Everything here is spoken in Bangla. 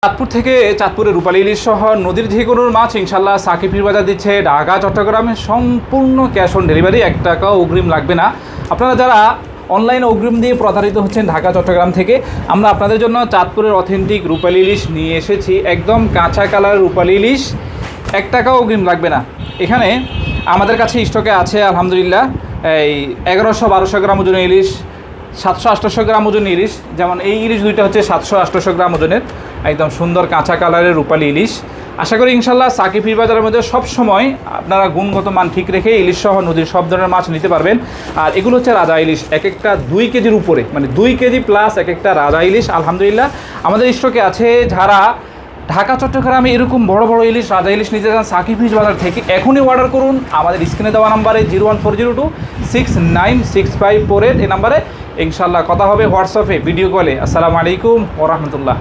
চাঁদপুর থেকে চাঁদপুরের রূপালী ইলিশ সহ নদীর যে কোনো মাছ ইনশাল্লাহ সাকিব ফিশ বাজার দিচ্ছে ঢাকা চট্টগ্রামে সম্পূর্ণ ক্যাশ অন ডেলিভারি, 1 টাকাও অগ্রিম লাগবে না। আপনারা যারা অনলাইনে অগ্রিম দিয়ে প্রতারিত হচ্ছেন ঢাকা চট্টগ্রাম থেকে, আমরা আপনাদের জন্য চাঁদপুরের অথেন্টিক রূপালী ইলিশ নিয়ে এসেছি। একদম কাঁচা কালার রূপালী ইলিশ, 1 টাকাও অগ্রিম লাগবে না। এখানে আমাদের কাছে স্টকে আছে আলহামদুলিল্লাহ এই 1100-1200 গ্রাম ওজনের ইলিশ, 700-800 গ্রাম ওজনের ইলিশ। যেমন এই ইলিশ দুইটা হচ্ছে 700-800 গ্রাম ওজনের, একদম সুন্দর কাঁচা কালারের রূপালী ইলিশ। আশা করি ইনশাল্লাহ সাকিব ফিশ বাজারের মধ্যে সবসময় আপনারা গুণগত মান ঠিক রেখে ইলিশ সহ নদীর সব ধরনের মাছ নিতে পারবেন। আর এগুলো হচ্ছে রাজা ইলিশ, এক একটা 2 কেজির উপরে, মানে 2 কেজি প্লাস এক একটা রাজা ইলিশ। আলহামদুলিল্লাহ আমাদের স্টকে আছে। যারা ঢাকা চট্টগ্রামে এরকম বড় বড় ইলিশ, রাজা ইলিশ নিতে চান সাকিব ফিশ বাজার থেকে, এখনই অর্ডার করুন। আমাদের স্ক্রিনে দেওয়া নাম্বারে 01402696548 এই নাম্বারে ইনশাল্লাহ কথা হবে হোয়াটসঅ্যাপে ভিডিও কলে। আসসালামু আলাইকুম ওয়া রাহমাতুল্লাহ।